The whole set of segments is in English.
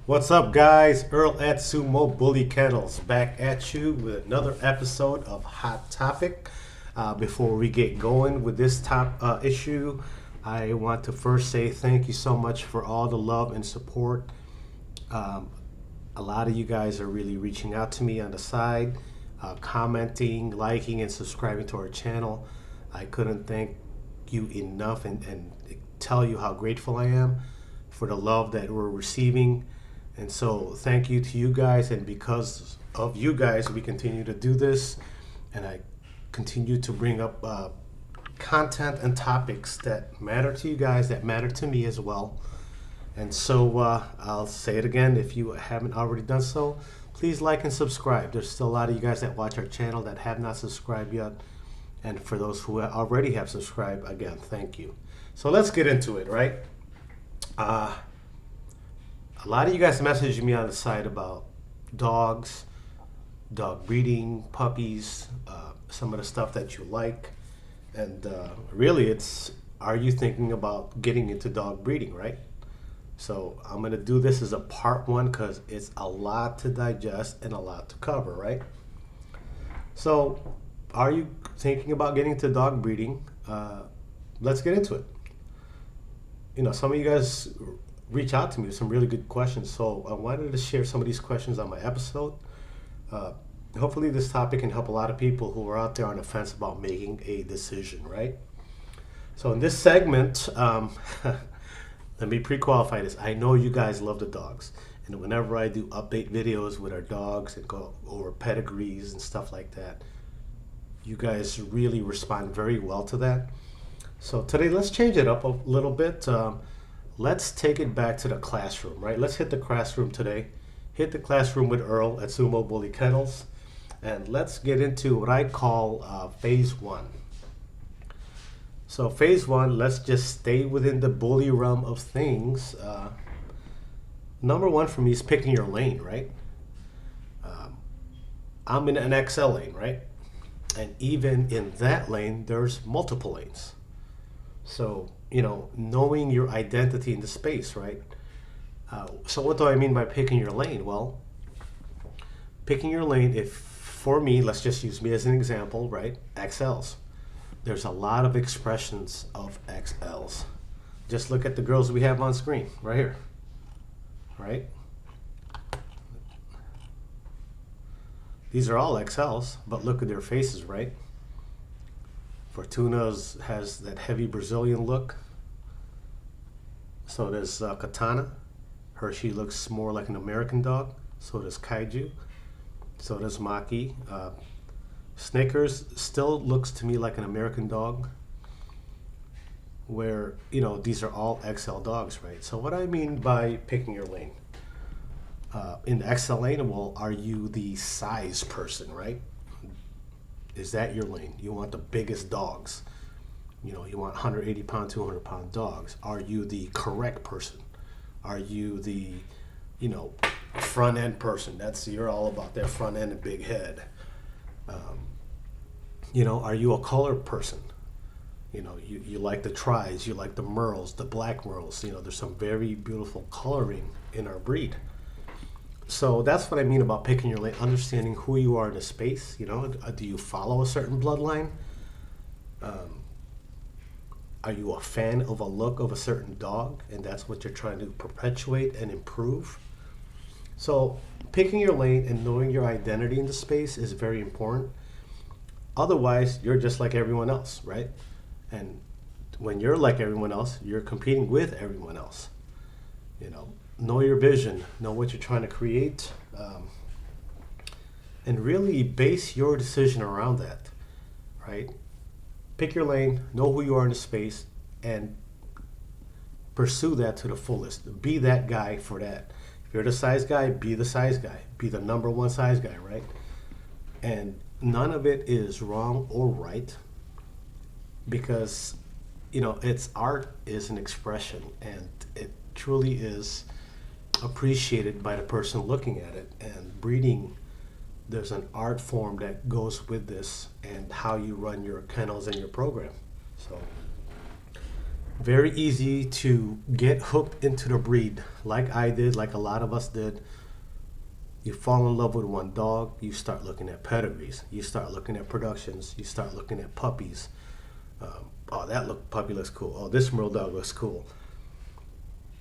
What's up, guys? Earl at Sumo Bully Kennels back at you with another episode of Hot Topic. Before we get going with this top issue, I want to first say thank you so much for all the love and support. Um, a lot of you guys are really reaching out to me on the side, commenting, liking, and subscribing to our channel. I couldn't thank you enough and tell you how grateful I am for the love that we're receiving. And so thank you to you guys, and because of you guys we continue to do this, and I continue to bring up content and topics that matter to you guys, that matter to me as well. And so I'll say it again, if you haven't already done so, please like and subscribe. There's still a lot of you guys that watch our channel that have not subscribed yet, and for those who already have subscribed, again, thank you. So let's get into it, right? A lot of you guys messaged me on the site about dogs, dog breeding, puppies, some of the stuff that you like. And really, it's, are you thinking about getting into dog breeding, right? So I'm going to do this as a part one because it's a lot to digest and a lot to cover, right? So are you thinking about getting into dog breeding? Let's get into it. You know, some of you guys reach out to me with some really good questions, so I wanted to share some of these questions on my episode. Hopefully this topic can help a lot of people who are out there on the fence about making a decision, right? So in this segment, let me pre-qualify this. I know you guys love the dogs, and whenever I do update videos with our dogs and go over pedigrees and stuff like that, you guys really respond very well to that. So today, let's change it up a little bit. Let's take it back to the classroom, right? Let's hit the classroom today. Hit the classroom with Earl at Sumo Bully Kennels. And let's get into what I call phase one. So phase one, let's just stay within the bully realm of things. Number one for me is picking your lane, right? I'm in an XL lane, right? And even in that lane, there's multiple lanes. So, you know, knowing your identity in the space, right? So what do I mean by picking your lane? Well, picking your lane, if for me, let's just use me as an example, right? XLs. There's a lot of expressions of XLs. Just look at the girls we have on screen right here, right? These are all XLs, but look at their faces, right? Fortuna's has that heavy Brazilian look. So does Katana. Hershey looks more like an American dog. So does Kaiju. So does Maki. Snickers still looks to me like an American dog. Where, you know, these are all XL dogs, right? So what I mean by picking your lane. In the XL lane, well, are you the size person, right? Is that your lane? You want the biggest dogs. You know, you want 180 pound, 200 pound dogs. Are you the correct person? Are you the, you know, front end person? You're all about that front end and big head. You know, are you a color person? You know, you like the tries, you like the merles, the black merles. You know, there's some very beautiful coloring in our breed. So that's what I mean about picking your lane, understanding who you are in a space. You know, do you follow a certain bloodline? Are you a fan of a look of a certain dog, and that's what you're trying to perpetuate and improve? So picking your lane and knowing your identity in the space is very important. Otherwise, you're just like everyone else, right? And when you're like everyone else, you're competing with everyone else. You know your vision, know what you're trying to create, and really base your decision around that, right? Pick your lane, know who you are in the space, and pursue that to the fullest. Be that guy for that. If you're the size guy, be the size guy. Be the number one size guy, right? And none of it is wrong or right, because, you know, it's art is an expression, and it truly is appreciated by the person looking at it. And breeding, there's an art form that goes with this and how you run your kennels and your program. So Very easy to get hooked into the breed, like I did, like a lot of us did. You fall in love with one dog, you start looking at pedigrees, you start looking at productions, you start looking at puppies. Oh, that puppy looks cool. Oh, this Merle dog looks cool.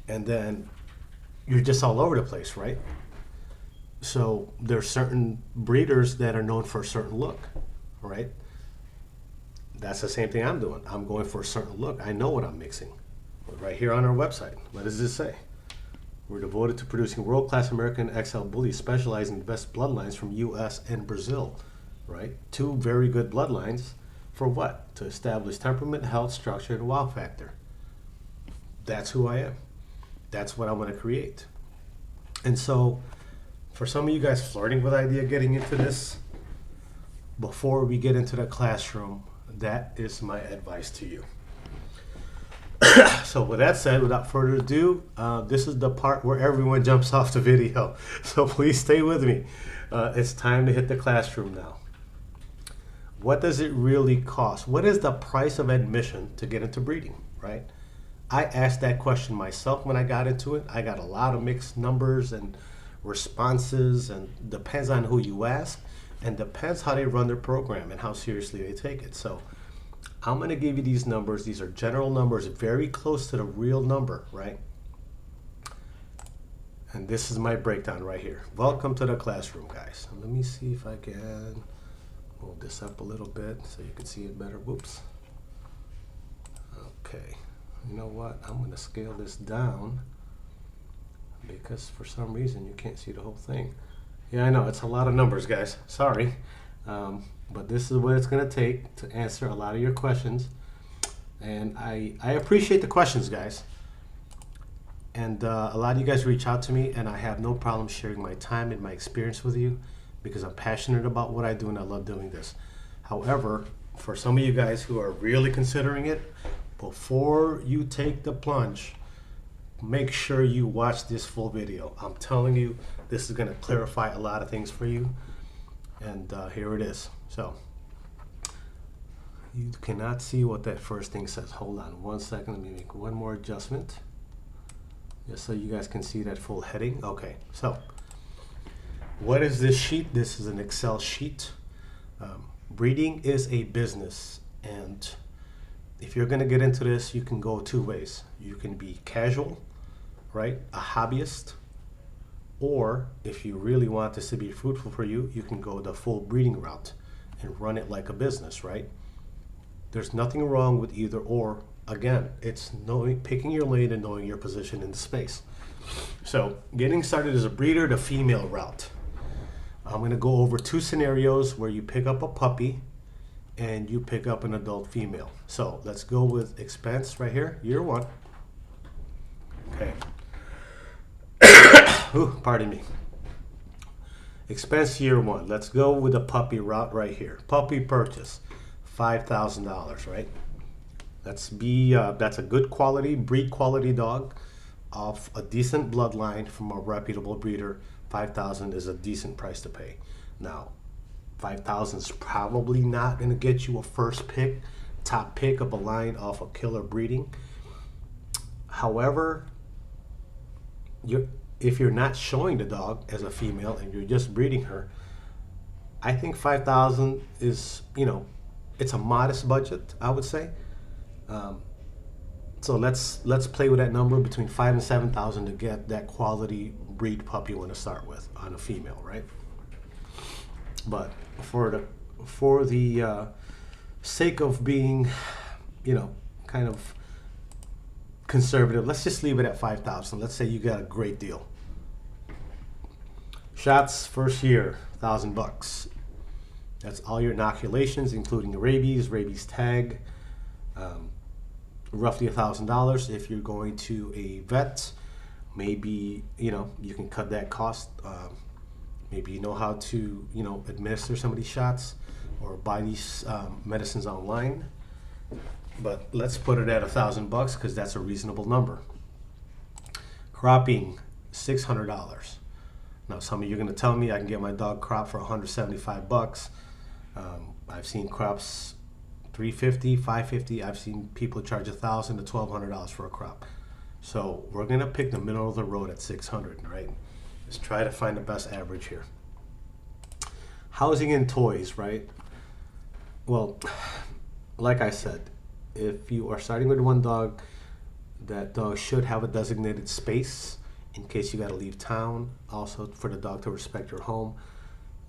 And then you're just all over the place, right? So there's certain breeders that are known for a certain look, right? That's the same thing I'm doing. I'm going for a certain look. I know what I'm mixing. Right here on our website, what does this say? We're devoted to producing world-class American XL bullies specializing in the best bloodlines from US and Brazil, right? Two very good bloodlines for what? To establish temperament, health, structure, and wow factor. That's who I am. That's what I want to create. And so for some of you guys flirting with the idea of getting into this, before we get into the classroom, that is my advice to you. So with that said, without further ado, this is the part where everyone jumps off the video. So please stay with me. It's time to hit the classroom now. What does it really cost? What is the price of admission to get into breeding, right? I asked that question myself when I got into it. I got a lot of mixed numbers and responses, and depends on who you ask, and depends how they run their program and how seriously they take it. So I'm going to give you these numbers. These are general numbers, very close to the real number, right? And this is my breakdown right here. Welcome to the classroom, guys. Let me see if I can move this up a little bit so you can see it better. Whoops. Okay. You know what? I'm going to scale this down because for some reason you can't see the whole thing. Yeah, I know. It's a lot of numbers, guys. Sorry. But this is what it's going to take to answer a lot of your questions. And I appreciate the questions, guys. And a lot of you guys reach out to me, and I have no problem sharing my time and my experience with you because I'm passionate about what I do and I love doing this. However, for some of you guys who are really considering it, before you take the plunge, make sure you watch this full video. I'm telling you, this is going to clarify a lot of things for you. And here it is. So you cannot see what that first thing says. Hold on one second. Let me make one more adjustment just so you guys can see that full heading. Okay, so what is this sheet? This is an Excel sheet. Breeding is a business, and if you're going to get into this, you can go two ways. You can be casual, right? A hobbyist. Or if you really want this to be fruitful for you, you can go the full breeding route and run it like a business, right? There's nothing wrong with either or. Again, it's picking your lane and knowing your position in the space. So getting started as a breeder, the female route. I'm going to go over two scenarios where you pick up a puppy and you pick up an adult female. So let's go with expense right here, year one. Okay. Ooh, pardon me. Expense year one. Let's go with the puppy route right here. Puppy purchase, $5,000, right? That's a good quality, breed quality dog of a decent bloodline from a reputable breeder. $5,000 is a decent price to pay. Now, $5,000 is probably not going to get you a first pick, top pick of a line off a killer breeding. However, if you're not showing the dog as a female and you're just breeding her, I think $5,000 is, it's a modest budget, I would say. So let's play with that number between $5,000 and $7,000 to get that quality breed pup you want to start with on a female, right? But for the sake of being, kind of conservative, let's just leave it at $5,000. Let's say you got a great deal. Shots first year, $1,000. That's all your inoculations, including rabies tag. Roughly $1,000. If you're going to a vet, maybe you can cut that cost. Maybe you know how to administer some of these shots or buy these medicines online. But let's put it at $1,000 because that's a reasonable number. Cropping, $600. Now some of you are going to tell me I can get my dog cropped for $175. I've seen crops $350, $550. I've seen people charge $1,000 to $1,200 for a crop. So we're gonna pick the middle of the road at $600, right? Let's try to find the best average here. Housing and toys, right? Well, like I said, if you are starting with one dog, that dog should have a designated space in case you got to leave town. Also, for the dog to respect your home.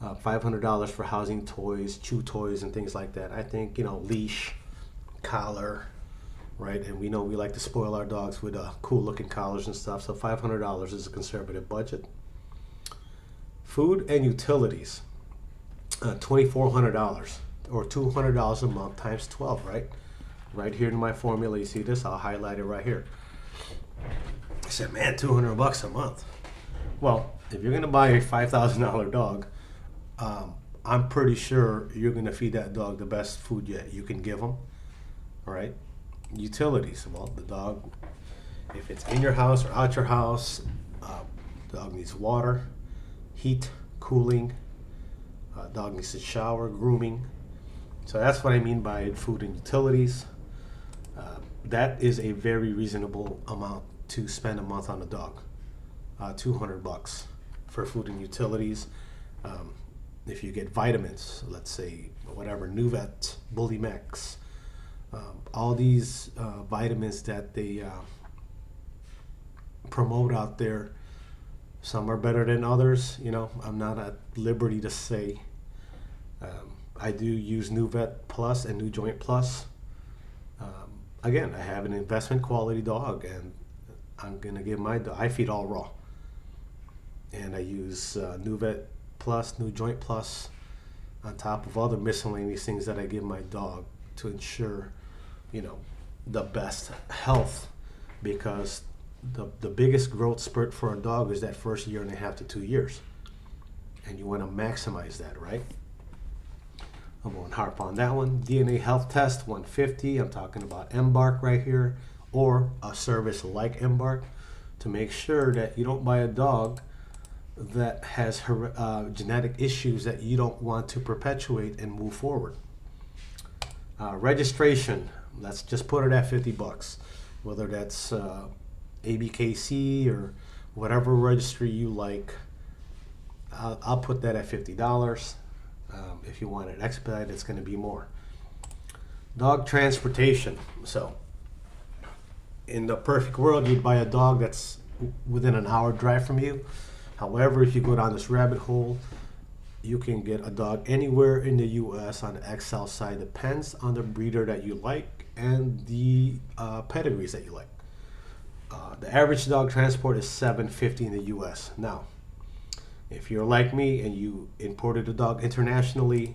$500 for housing, toys, chew toys, and things like that. I think, you know, leash, collar, right? And we know we like to spoil our dogs with cool looking collars and stuff. So $500 is a conservative budget. Food and utilities, $2,400 or $200 a month times 12, right? Right here in my formula, you see this? I'll highlight it right here. I said, man, $200 a month. Well, if you're gonna buy a $5,000 dog, I'm pretty sure you're gonna feed that dog the best food yet you can give them. All right. Utilities. Well, the dog, if it's in your house or out your house, the dog needs water, heat, cooling. Dog needs to shower, grooming. So that's what I mean by food and utilities. That is a very reasonable amount to spend a month on a dog. $200 for food and utilities. If you get vitamins, let's say whatever, NuVet, bullies, all these vitamins that they promote out there, some are better than others. You know, I'm not at liberty to say. I do use NuVet Plus and NuJoint Plus. Again, I have an investment quality dog, and I'm gonna give my dog, I feed all raw, and I use NuVet Plus, NuJoint Plus, on top of other miscellaneous things that I give my dog to ensure, you know, the best health, because the biggest growth spurt for a dog is that first 1.5 to 2 years, and you want to maximize that, right? I won't harp on that one. DNA health test, $150. I'm talking about Embark right here, or a service like Embark, to make sure that you don't buy a dog that has genetic issues that you don't want to perpetuate and move forward. Registration, let's just put it at $50, whether that's ABKC or whatever registry you like. I'll put that at $50. If you want it expedited, it's going to be more. Dog transportation. So, in the perfect world, you'd buy a dog that's within an hour drive from you. However, if you go down this rabbit hole, you can get a dog anywhere in the U.S. on the XL side. Depends on the breeder that you like and the pedigrees that you like. The average dog transport is $750 in the U.S. Now, if you're like me and you imported a dog internationally,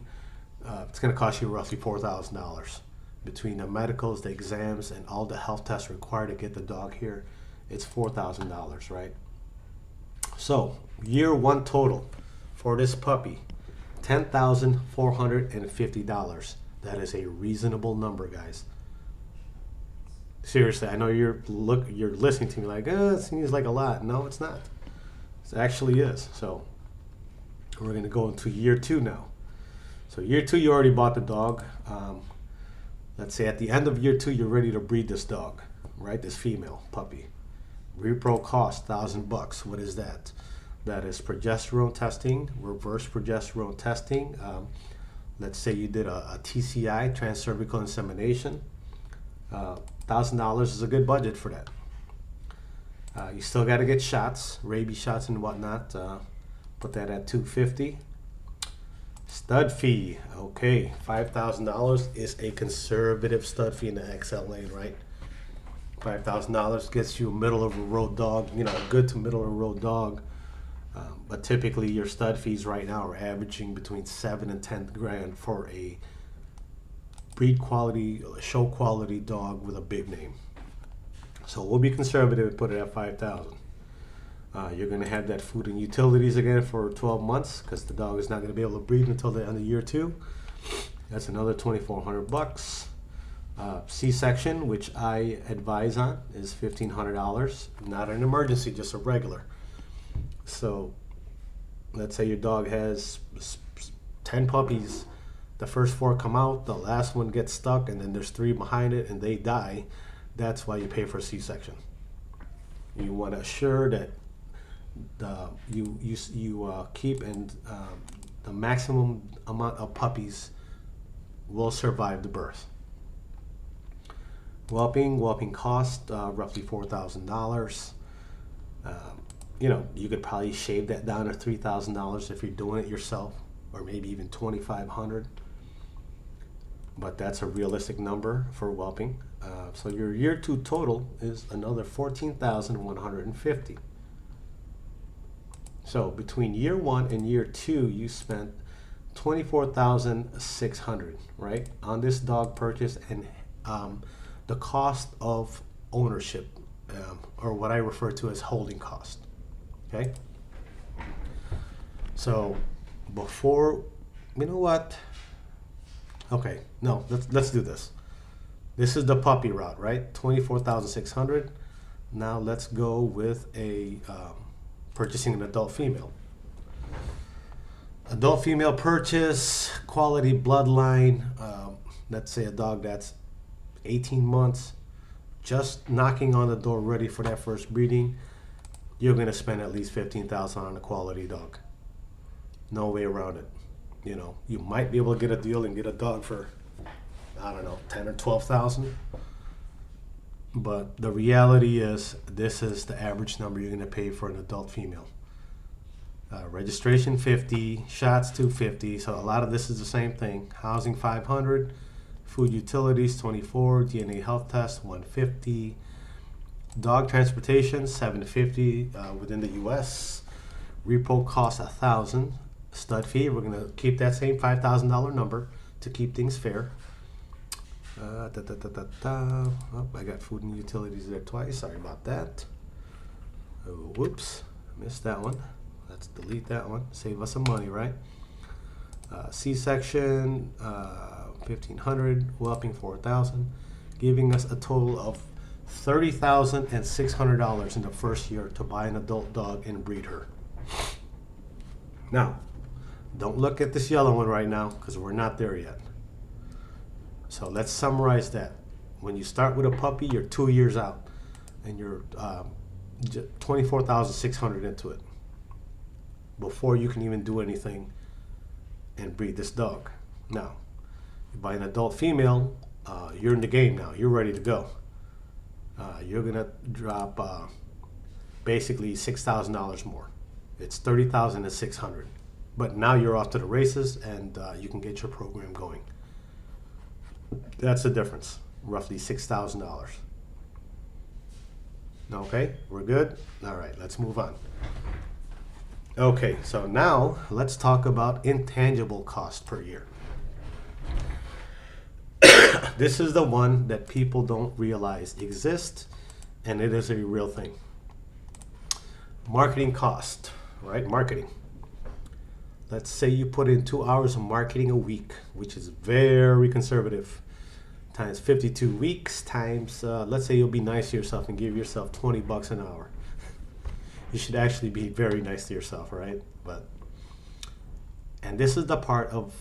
it's going to cost you roughly $4,000 between the medicals, the exams, and all the health tests required to get the dog here. It's $4,000, right? So, year one total for this puppy, $10,450. That is a reasonable number, guys. Seriously, I know you're listening to me like, it seems like a lot. No, it's not. It actually is. So we're going to go into year two now. So year two, you already bought the dog. Let's say at the end of year two, you're ready to breed this dog, right? This female puppy. Repro cost $1,000. What is that? That is progesterone testing, reverse progesterone testing. Let's say you did a TCI, transcervical insemination. $1,000 is a good budget for that. You still got to get shots, rabies shots and whatnot. Put that at $250. Stud fee, okay, $5,000 is a conservative stud fee in the XL lane, right? $5,000 gets you a middle of a road dog, you know, a good to middle of the road dog. But typically your stud fees right now are averaging between $7 and $10 grand for a breed quality, show quality dog with a big name. So we'll be conservative and put it at $5,000. You're going to have that food and utilities again for 12 months because the dog is not going to be able to breed until the end of year two. That's another $2,400. C-section, which I advise on, is $1,500. Not an emergency, just a regular. So let's say your dog has 10 puppies the first 4 come out, the last one gets stuck, and then there's 3 behind it and they die, that's why you pay for a C-section. You want to assure that you keep and the maximum amount of puppies will survive the birth. Whelping cost roughly $4,000. You could probably shave that down to $3,000 if you're doing it yourself, or maybe even $2,500. But that's a realistic number for whelping. So your year 2 total is another $14,150. So between year 1 and year 2, you spent $24,600, right, on this dog purchase, and the cost of ownership, or what I refer to as holding cost. Okay. So before, you know what? Okay, no, let's do this. This is the puppy route, right? $24,600. Now let's go with a purchasing an adult female. Adult female purchase, quality bloodline. Let's say a dog that's 18 months, just knocking on the door, ready for that first breeding. You're gonna spend at least $15,000 on a quality dog. No way around it. You might be able to get a deal and get a dog for, I don't know, 10 or 12,000. But the reality is, this is the average number you're gonna pay for an adult female. Registration $50, shots $250. So a lot of this is the same thing. Housing $500, food utilities $24, DNA health test $150, dog transportation $750 within the U.S. Repo costs $1,000. Stud fee, we're gonna keep that same $5,000 number to keep things fair. Oh, I got food and utilities there twice. Sorry about that. Oh, whoops, missed that one. Let's delete that one. Save us some money, right? C-section $1,500, whelping $4,000, giving us a total of $30,600 in the first year to buy an adult dog and breed her. Now, don't look at this yellow one right now, because we're not there yet. So let's summarize that. When you start with a puppy, you're 2 years out, and you're $24,600 into it before you can even do anything and breed this dog. Now, you buy an adult female, you're in the game now. You're ready to go. You're gonna drop basically $6,000 more. It's $30,600. But now you're off to the races, and you can get your program going. That's the difference, roughly $6,000. Okay, we're good? All right, let's move on. Okay, so now let's talk about intangible cost per year. This is the one that people don't realize exists, and it is a real thing. Marketing cost, right? Marketing. Let's say you put in 2 hours of marketing a week, which is very conservative, times 52 weeks, times, let's say you'll be nice to yourself and give yourself $20 an hour. You should actually be very nice to yourself, right? And this is the part of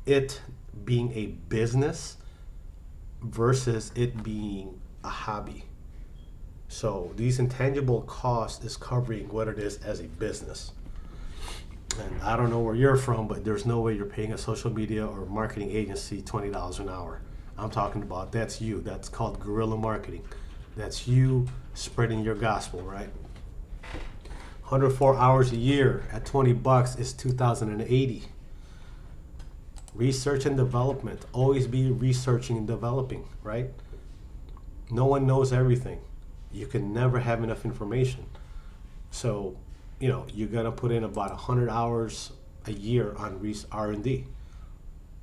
it being a business versus it being a hobby. So these intangible costs is covering what it is as a business. And I don't know where you're from, but there's no way you're paying a social media or marketing agency $20 an hour. I'm talking about, that's you. That's called guerrilla marketing. That's you spreading your gospel, right? 104 hours a year at $20 is $2,080. Research and development. Always be researching and developing, right? No one knows everything. You can never have enough information. So, you're gonna put in about 100 hours a year on R&D.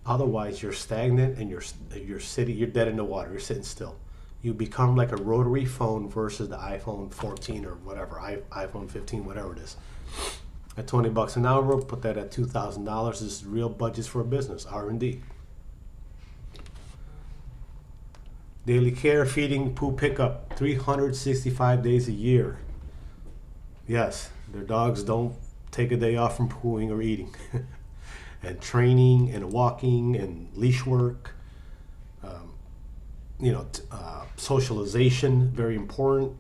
Otherwise, you're stagnant and you're sitting. You're dead in the water. You're sitting still. You become like a rotary phone versus the iPhone 14 or whatever, iPhone 15, whatever it is. At $20 an hour, put that at $2,000. This is real budgets for a business, R&D. Daily care, feeding, poo pickup, 365 days a year. Yes, their dogs don't take a day off from pooing or eating. and training and walking and leash work. Socialization, very important.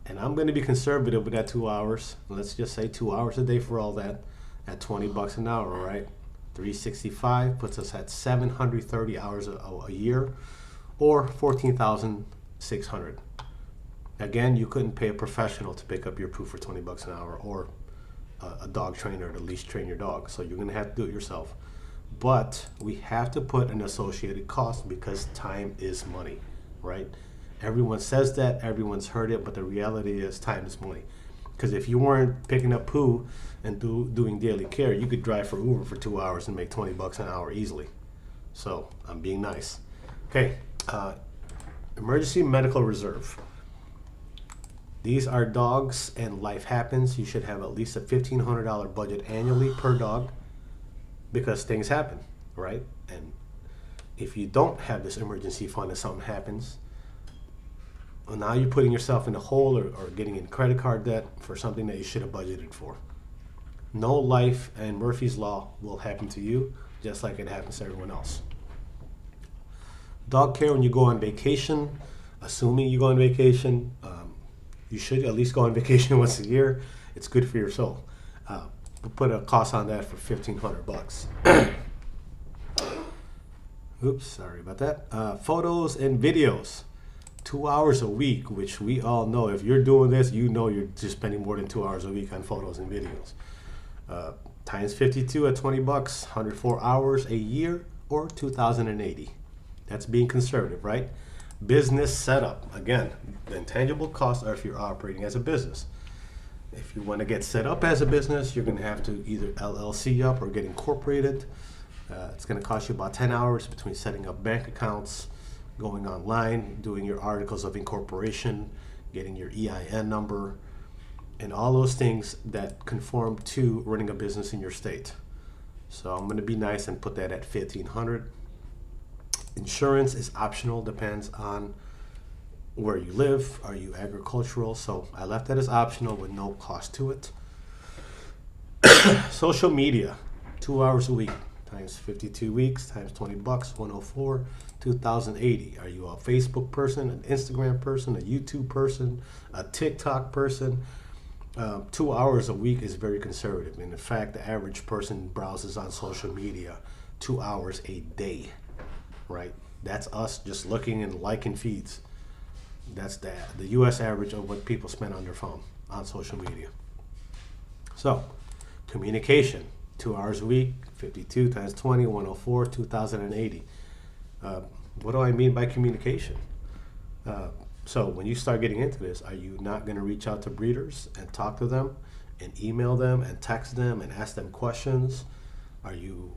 And I'm going to be conservative with that 2 hours. Let's just say 2 hours a day for all that at $20 an hour, right? 365 puts us at 730 hours a year, or 14,600. Again, you couldn't pay a professional to pick up your poo for $20 an hour, or a dog trainer to leash train your dog. So you're going to have to do it yourself. But we have to put an associated cost, because time is money, right? Everyone says that, everyone's heard it, but the reality is time is money. Because if you weren't picking up poo and doing daily care, you could drive for Uber for 2 hours and make $20 an hour easily. So I'm being nice. Okay, emergency medical reserve. These are dogs and life happens. You should have at least a $1,500 budget annually per dog, because things happen, right? And if you don't have this emergency fund and something happens, well, now you're putting yourself in a hole, or getting in credit card debt for something that you should have budgeted for. No life and Murphy's Law will happen to you, just like it happens to everyone else. Dog care when you go on vacation, assuming you go on vacation, you should at least go on vacation once a year. It's good for your soul. We'll put a cost on that for $1,500. Oops, sorry about that. Photos and videos. 2 hours a week, which we all know, if you're doing this, you know you're just spending more than 2 hours a week on photos and videos. Times 52 at $20, 104 hours a year, or 2,080. That's being conservative, right? Business setup. Again, the intangible costs are if you're operating as a business. If you want to get set up as a business, you're going to have to either LLC up or get incorporated. It's going to cost you about 10 hours between setting up bank accounts, going online, doing your articles of incorporation, getting your EIN number, and all those things that conform to running a business in your state. So I'm going to be nice and put that at $1,500. Insurance is optional, depends on where you live. Are you agricultural? So I left that as optional with no cost to it. Social media, 2 hours a week times 52 weeks times $20, 104, 2,080. Are you a Facebook person, an Instagram person, a YouTube person, a TikTok person? 2 hours a week is very conservative. And in fact, the average person browses on social media 2 hours a day, right? That's us just looking and liking feeds. That's the US average of what people spend on their phone on social media. So, communication, 2 hours a week, 52 times 20, 104, 2,080. What do I mean by communication? So when you start getting into this, are you not going to reach out to breeders and talk to them and email them and text them and ask them questions? Are you,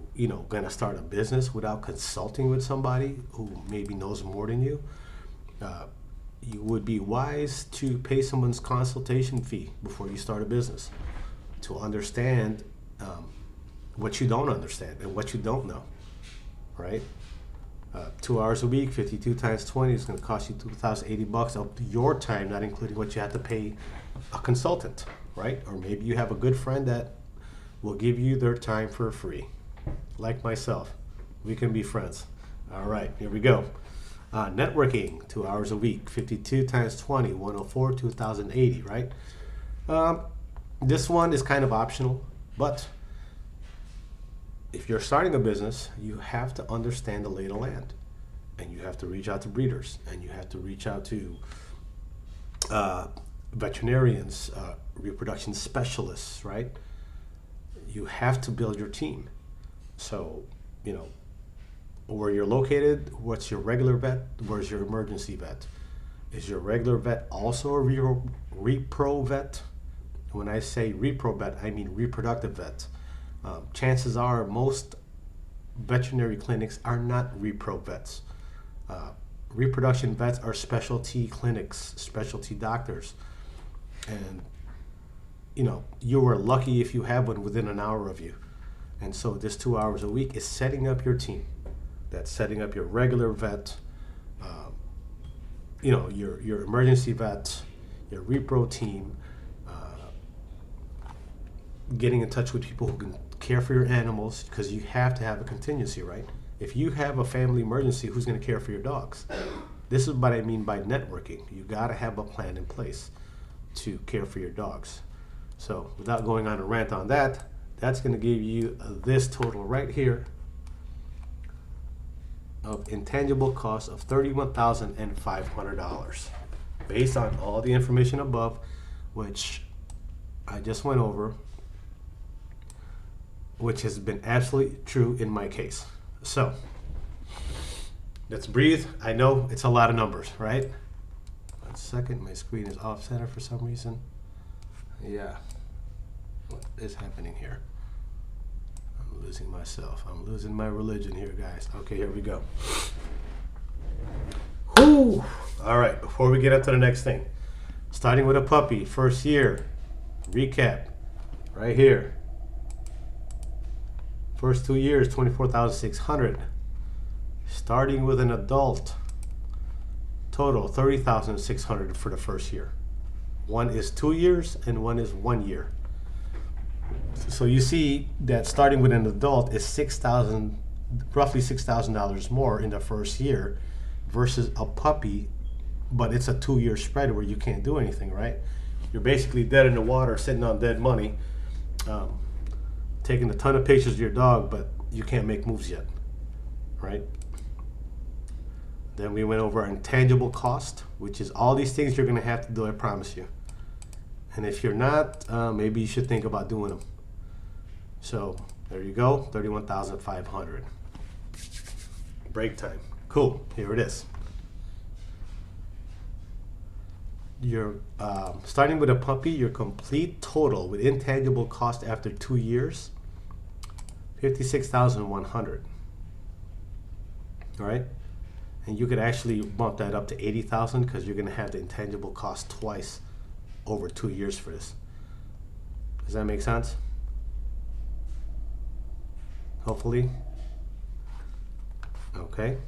going to start a business without consulting with somebody who maybe knows more than you? You would be wise to pay someone's consultation fee before you start a business to understand what you don't understand and what you don't know, right? 2 hours a week, 52 times 20 is going to cost you $2,080 of your time, not including what you have to pay a consultant, right? Or maybe you have a good friend that will give you their time for free, like myself. We can be friends. All right, here we go. Networking, 2 hours a week, 52 times 20, 104, 2,080, right? This one is kind of optional, but if you're starting a business, you have to understand the lay of the land, and you have to reach out to breeders, and you have to reach out to veterinarians, reproduction specialists, right? You have to build your team. So, where you're located, what's your regular vet, where's your emergency vet? Is your regular vet also a repro vet? When I say repro vet, I mean reproductive vet. Chances are most veterinary clinics are not repro vets. Reproduction vets are specialty clinics, specialty doctors. And, you are lucky if you have one within an hour of you. And so this 2 hours a week is setting up your team. That's setting up your regular vet, your emergency vet, your repro team, getting in touch with people who can care for your animals, because you have to have a contingency, right? If you have a family emergency, who's going to care for your dogs? This is what I mean by networking. You got to have a plan in place to care for your dogs. So without going on a rant on that, that's going to give you this total right here of intangible cost of $31,500 based on all the information above, which I just went over, which has been absolutely true in my case. So let's breathe. I know it's a lot of numbers, right? 1 second, my screen is off center for some reason. Yeah, what is happening here? I'm losing myself. I'm losing my religion here, guys. Okay, here we go. Whew. All right, before we get up to the next thing, starting with a puppy, first year, recap, right here. First 2 years, $24,600. Starting with an adult, total $30,600 for the first year. One is 2 years and one is 1 year. So you see that starting with an adult is roughly $6,000 more in the first year versus a puppy, but it's a 2-year spread where you can't do anything, right? You're basically dead in the water, sitting on dead money, taking a ton of pictures of your dog, but you can't make moves yet, right? Then we went over our intangible cost, which is all these things you're going to have to do, I promise you. And if you're not, maybe you should think about doing them. So there you go, $31,500. Break time. Cool, here it is. You're starting with a puppy, your complete total with intangible cost after 2 years, $56,100. All right? And you could actually bump that up to $80,000 because you're going to have the intangible cost twice over 2 years for this. Does that make sense? Hopefully. Okay.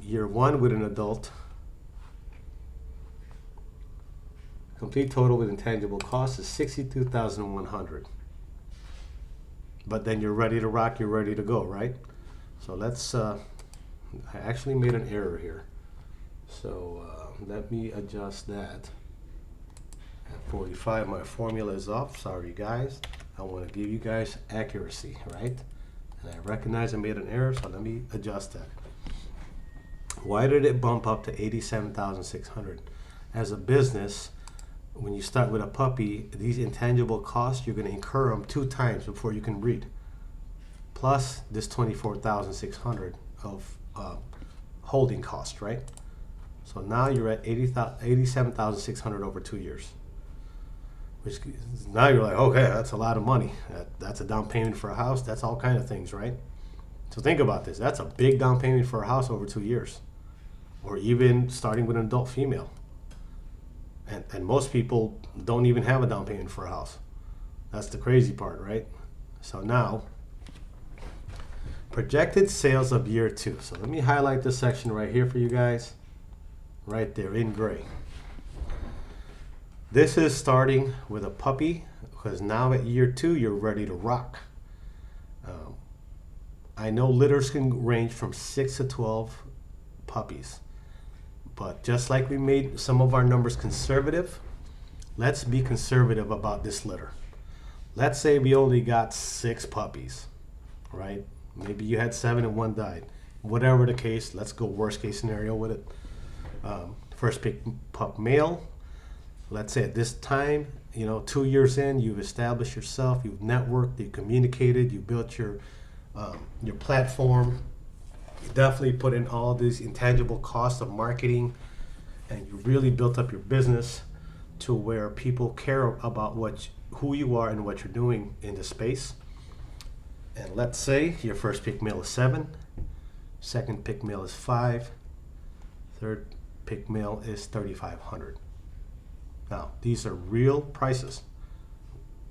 Year one with an adult. Complete total with intangible cost is $62,100. But then you're ready to rock, you're ready to go, right? So let's, I actually made an error here. So let me adjust that. At 45, my formula is off. Sorry, guys. I want to give you guys accuracy, right? And I recognize I made an error, so let me adjust that. Why did it bump up to $87,600? As a business, when you start with a puppy, these intangible costs, you're going to incur them 2 times before you can breed. Plus this $24,600 of holding cost, right? So now you're at $87,600 over 2 years. Which now you're like, okay, that's a lot of money. That's a down payment for a house. That's all kind of things, right? So think about this. That's a big down payment for a house over 2 years, or even starting with an adult female. And most people don't even have a down payment for a house. That's the crazy part, right? So now, projected sales of year 2. So let me highlight this section right here for you guys, right there in gray. This is starting with a puppy, because now at year 2, you're ready to rock. I know litters can range from 6 to 12 puppies, but just like we made some of our numbers conservative, let's be conservative about this litter. Let's say we only got 6 puppies, right? Maybe you had 7 and 1 died. Whatever the case, let's go worst case scenario with it. First pick pup male. Let's say at this time, 2 years in, you've established yourself, you've networked, you've communicated, you built your platform. You definitely put in all these intangible costs of marketing, and you really built up your business to where people care about who you are and what you're doing in the space. And let's say your first pick male is 7, second pick male is 5, third pick male is $3,500. Now, these are real prices,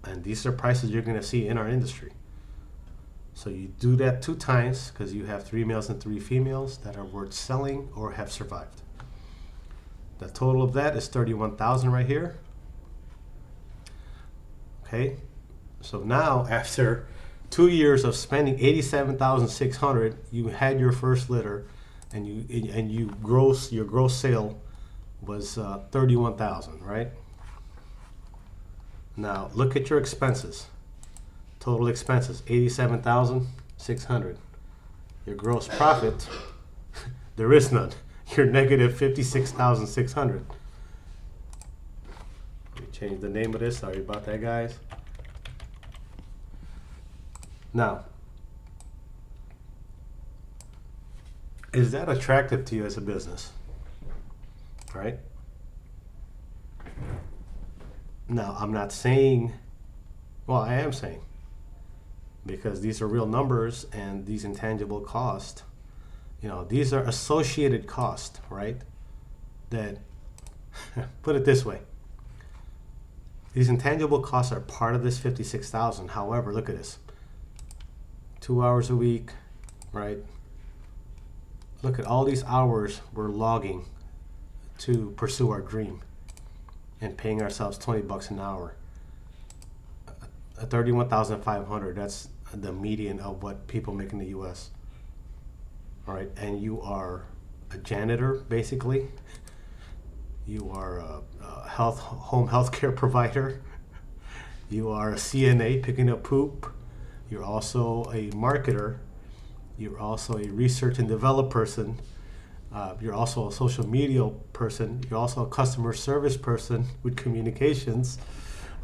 and these are prices you're going to see in our industry. So you do that 2 times because you have 3 males and 3 females that are worth selling or have survived. The total of that is $31,000 right here. Okay, So now, after 2 years of spending $87,600, you had your first litter, and your gross sale was $31,000, right? Now look at your expenses. Total expenses $87,600. Your gross profit, there is none. You're negative $56,600. We changed the name of this. Sorry about that, guys. Now, is that attractive to you as a business? Right? Now, I'm not saying, well, I am saying, because these are real numbers and these intangible costs, these are associated costs, right? That, put it this way, these intangible costs are part of this 56,000. However, look at this. 2 hours a week, right? Look at all these hours we're logging to pursue our dream and paying ourselves $20 an hour. 31,500, that's the median of what people make in the US. All right, and you are a janitor, basically. You are a home health care provider. You are a CNA picking up poop. You're also a marketer. You're also a research and develop person. You're also a social media person. You're also a customer service person with communications.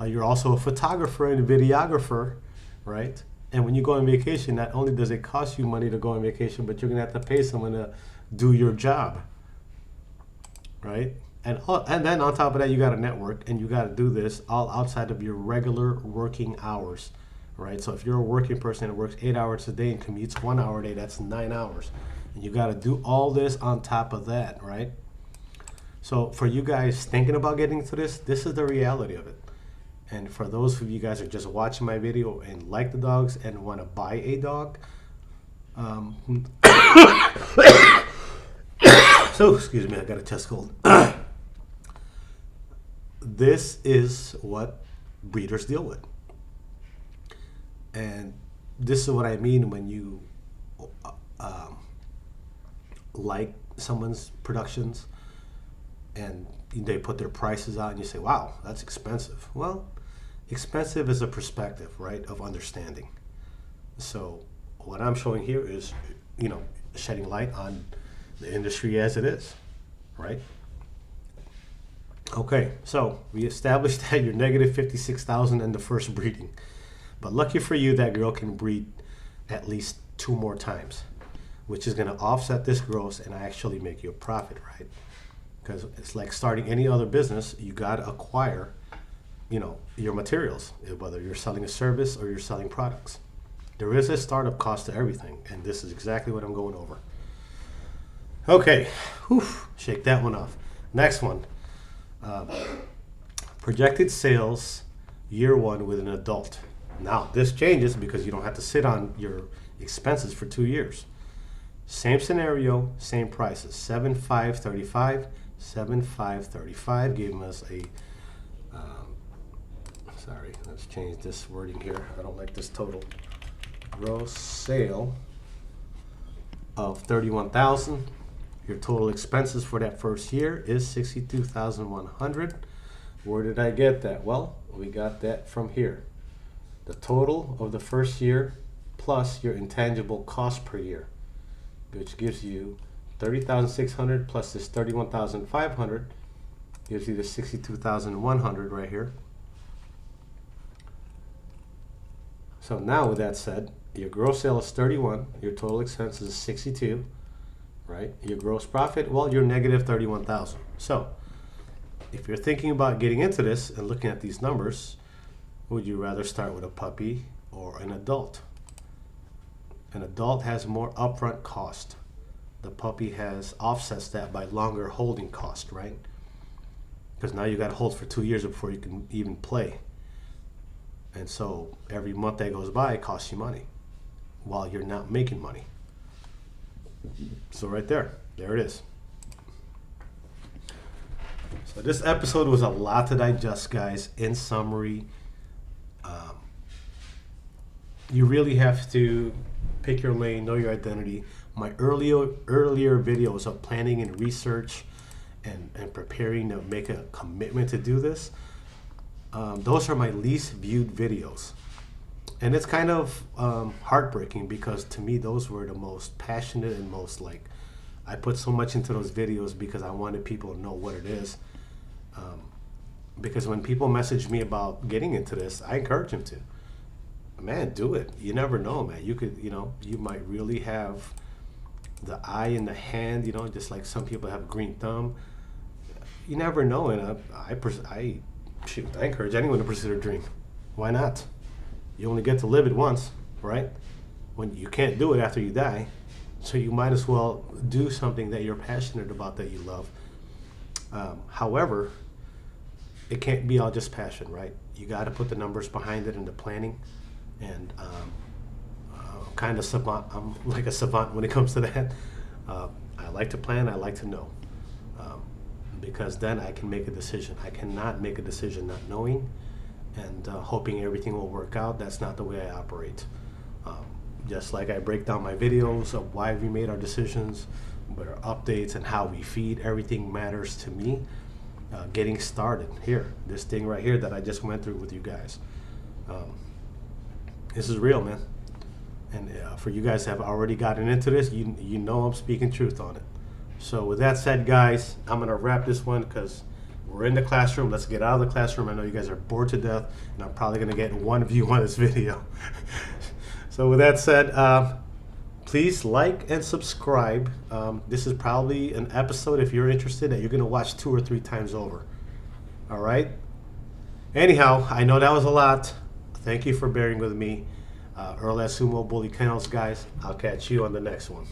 You're also a photographer and a videographer, right? And when you go on vacation, not only does it cost you money to go on vacation, but you're gonna have to pay someone to do your job, right? And then on top of that, you got to network, and you got to do this all outside of your regular working hours, right? So if you're a working person that works 8 hours a day and commutes 1 hour a day, that's 9 hours. And you got to do all this on top of that, right? So for you guys thinking about getting to this is the reality of it. And for those of you guys who are just watching my video and like the dogs and want to buy a dog, so excuse me, I got a chest cold. This is what breeders deal with. And this is what I mean when you like someone's productions and they put their prices out and you say, wow, that's expensive. Well, expensive is a perspective, right, of understanding. So what I'm showing here is, shedding light on the industry as it is, right? Okay, so we established that you're negative 56,000 in the first breeding. But lucky for you, that girl can breed at least 2 more times, which is going to offset this gross and actually make you a profit, right? Because it's like starting any other business. You got to acquire, your materials, whether you're selling a service or you're selling products. There is a startup cost to everything, and this is exactly what I'm going over. Okay, shake that one off. Next one. Projected sales year 1 with an adult. Now this changes because you don't have to sit on your expenses for 2 years. Same scenario, same prices. 7,535, 7,535. Giving us a sorry, let's change this wording here. I don't like this total. Gross sale of 31,000. Your total expenses for that first year is 62,100. Where did I get that? Well, we got that from here. The total of the first year plus your intangible cost per year, which gives you 30,600 plus this 31,500 gives you the 62,100 right here. So now with that said, your gross sale is 31, your total expenses is 62, right? Your gross profit, well, you're negative 31,000. So if you're thinking about getting into this and looking at these numbers, would you rather start with a puppy or an adult? An adult has more upfront cost. The puppy offsets that by longer holding cost, right? Because now you got to hold for 2 years before you can even play. And so every month that goes by, it costs you money while you're not making money. So right there it is. So this episode was a lot to digest, guys. In summary, you really have to pick your lane, know your identity. My earlier videos of planning and research and preparing to make a commitment to do this, those are my least viewed videos. And it's kind of heartbreaking, because to me those were the most passionate and most like, I put so much into those videos because I wanted people to know what it is. Because when people message me about getting into this, I encourage them to. Man, do it. You never know, man. You could, you might really have the eye and the hand, just like some people have a green thumb. You never know. And I encourage anyone to pursue their dream. Why not? You only get to live it once, right? When you can't do it after you die. So you might as well do something that you're passionate about, that you love. However, it can't be all just passion, right? You got to put the numbers behind it and the planning. And kind of savant. I'm like a savant when it comes to that. I like to plan. I like to know, because then I can make a decision. I cannot make a decision not knowing and hoping everything will work out. That's not the way I operate. Just like I break down my videos of why we made our decisions, what our updates, and how we feed, everything matters to me. Getting started here, this thing right here that I just went through with you guys. This is real, man. And for you guys that have already gotten into this, you know I'm speaking truth on it. So with that said, guys, I'm going to wrap this one because we're in the classroom. Let's get out of the classroom. I know you guys are bored to death, and I'm probably going to get one view on this video. So with that said, please like and subscribe. This is probably an episode, if you're interested, that you're going to watch 2 or 3 times over. All right? Anyhow, I know that was a lot. Thank you for bearing with me. Earl S. Sumo Bully Kennels, guys. I'll catch you on the next one.